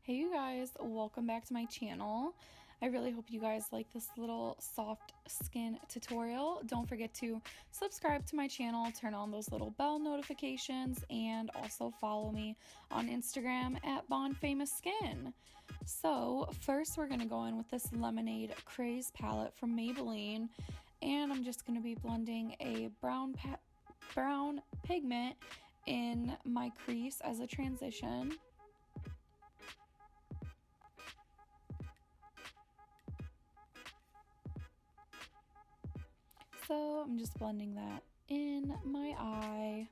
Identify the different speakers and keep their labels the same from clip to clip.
Speaker 1: Hey you guys, welcome back to my channel. I really hope you guys like this little soft skin tutorial. Don't forget to subscribe to my channel, turn on those little bell notifications, and also follow me on Instagram at BonFamousSkin. So first we're going to go in with this Lemonade Craze palette from Maybelline, and I'm just going to be blending a brown pigment in my crease as a transition. So I'm just blending that in my eye.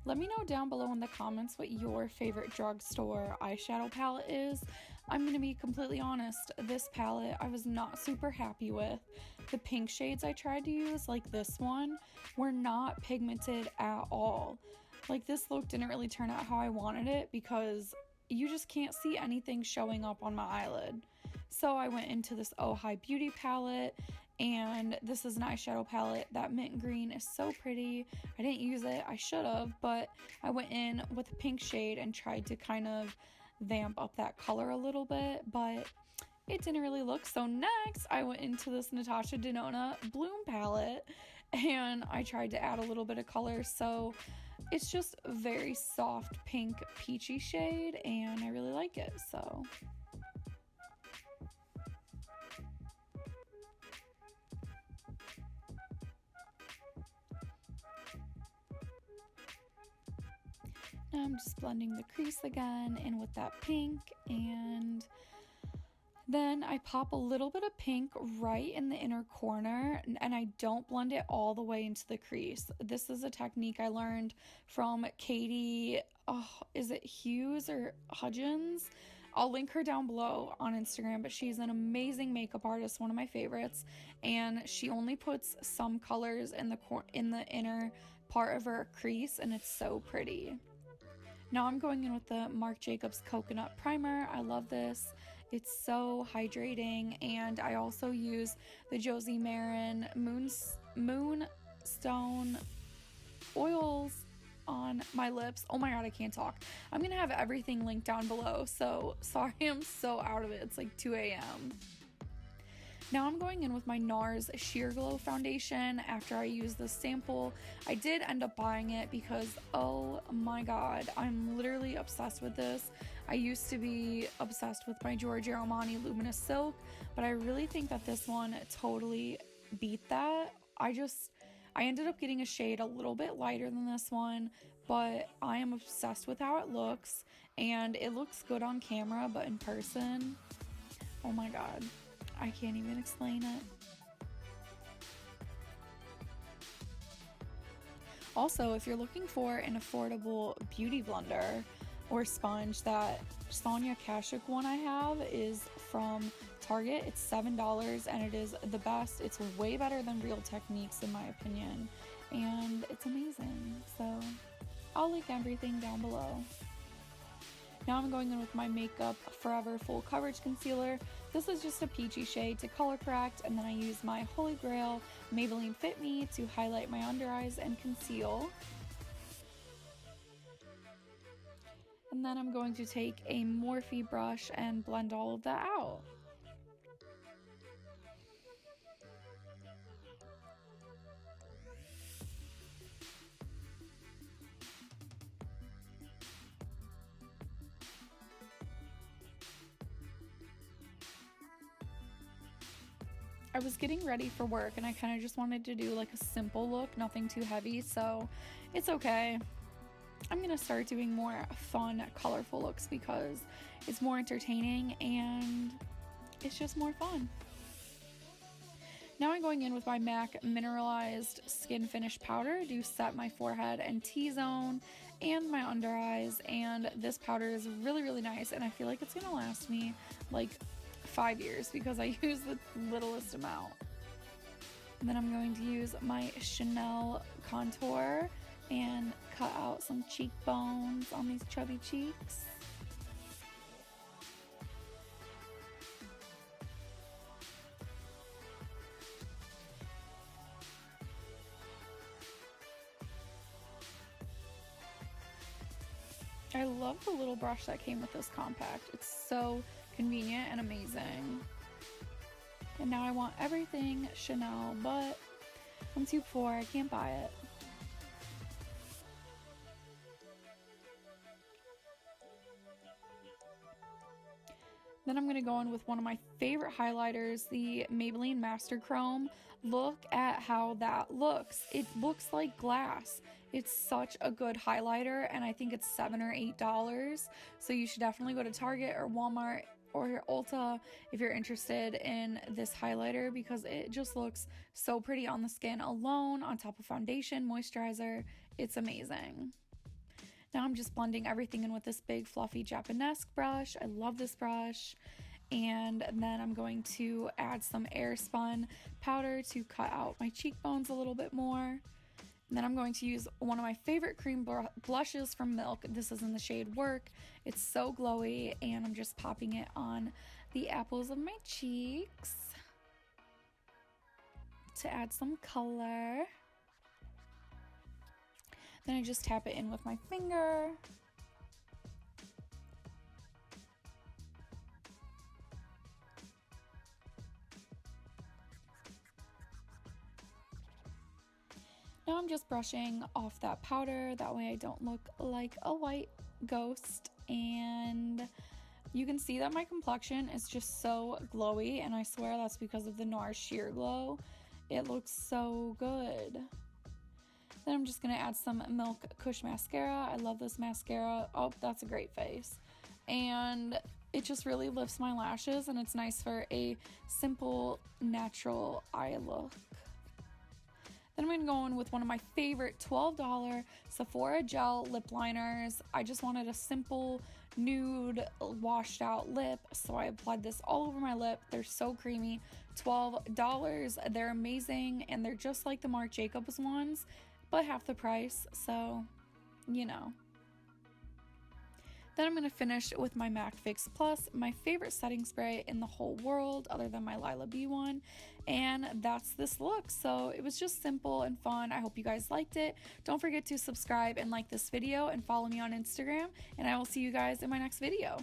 Speaker 1: Let me know down below in the comments what your favorite drugstore eyeshadow palette is. I'm going to be completely honest, this palette I was not super happy with. The pink shades I tried to use, like this one, were not pigmented at all. Like this look didn't really turn out how I wanted it because you just can't see anything showing up on my eyelid. So I went into this Oh Hi Beauty palette, and this is an eyeshadow palette. That mint green is so pretty. I didn't use it, I should have, but I went in with a pink shade and tried to kind of vamp up that color a little bit, but it didn't really look. So next I went into this Natasha Denona Bloom palette and I tried to add a little bit of color. So it's just a very soft pink peachy shade and I really like it. So now I'm just blending the crease again in with that pink, and then I pop a little bit of pink right in the inner corner, and I don't blend it all the way into the crease. This is a technique I learned from Katie, is it Hughes or Hudgens? I'll link her down below on Instagram, but she's an amazing makeup artist, one of my favorites, and she only puts some colors in the inner part of her crease, and it's so pretty. Now I'm going in with the Marc Jacobs Coconut Primer. I love this. It's so hydrating, and I also use the Josie Marian Moonstone oils on my lips. Oh my god, I can't talk. I'm gonna have everything linked down below, so sorry I'm so out of it. It's like 2 a.m. Now I'm going in with my Nars Sheer Glow foundation after I used this sample. I did end up buying it because, oh my god, I'm literally obsessed with this. I used to be obsessed with my Giorgio Armani Luminous Silk, but I really think that this one totally beat that. I ended up getting a shade a little bit lighter than this one, but I am obsessed with how it looks, and it looks good on camera, but in person, oh my god. I can't even explain it. Also, if you're looking for an affordable beauty blender or sponge, that Sonia Kashuk one I have is from Target. It's $7 and it is the best. It's way better than Real Techniques in my opinion, and it's amazing. So I'll link everything down below. Now I'm going in with my Makeup Forever Full Coverage Concealer. This is just a peachy shade to color correct, and then I use my Holy Grail Maybelline Fit Me to highlight my under eyes and conceal. And then I'm going to take a Morphe brush and blend all of that out. I was getting ready for work and I kind of just wanted to do like a simple look, nothing too heavy, so it's okay. I'm gonna start doing more fun, colorful looks because it's more entertaining and it's just more fun. Now I'm going in with my MAC Mineralized Skin Finish Powder to set my forehead and T-zone and my under eyes, and this powder is really, really nice, and I feel like it's gonna last me like 5 years because I use the littlest amount. And then I'm going to use my Chanel contour and cut out some cheekbones on these chubby cheeks. I love the little brush that came with this compact. It's so convenient and amazing. And now I want everything Chanel, but I'm too poor, I can't buy it. Then I'm going to go in with one of my favorite highlighters, the Maybelline Master Chrome. Look at how that looks. It looks like glass. It's such a good highlighter, and I think it's $7 or $8. So you should definitely go to Target or Walmart or Ulta if you're interested in this highlighter, because it just looks so pretty on the skin alone, on top of foundation, moisturizer. It's amazing. Now I'm just blending everything in with this big fluffy Japanese brush. I love this brush. And then I'm going to add some Airspun powder to cut out my cheekbones a little bit more. And then I'm going to use one of my favorite cream blushes from Milk. This is in the shade Work. It's so glowy, and I'm just popping it on the apples of my cheeks to add some color. Then I just tap it in with my finger. Now I'm just brushing off that powder, that way I don't look like a white ghost. And you can see that my complexion is just so glowy, and I swear that's because of the Nars Sheer Glow. It looks so good. Then I'm just going to add some Milk Kush mascara. I love this mascara. Oh, that's a great face. And it just really lifts my lashes, and it's nice for a simple, natural eye look. Then I'm going to go in with one of my favorite $12 Sephora Gel Lip Liners. I just wanted a simple, nude, washed out lip, so I applied this all over my lip. They're so creamy. $12. They're amazing, and they're just like the Marc Jacobs ones, but half the price, so, you know. Then I'm going to finish with my MAC Fix Plus, my favorite setting spray in the whole world other than my Lila B one, and that's this look. So it was just simple and fun. I hope you guys liked it. Don't forget to subscribe and like this video and follow me on Instagram, and I will see you guys in my next video.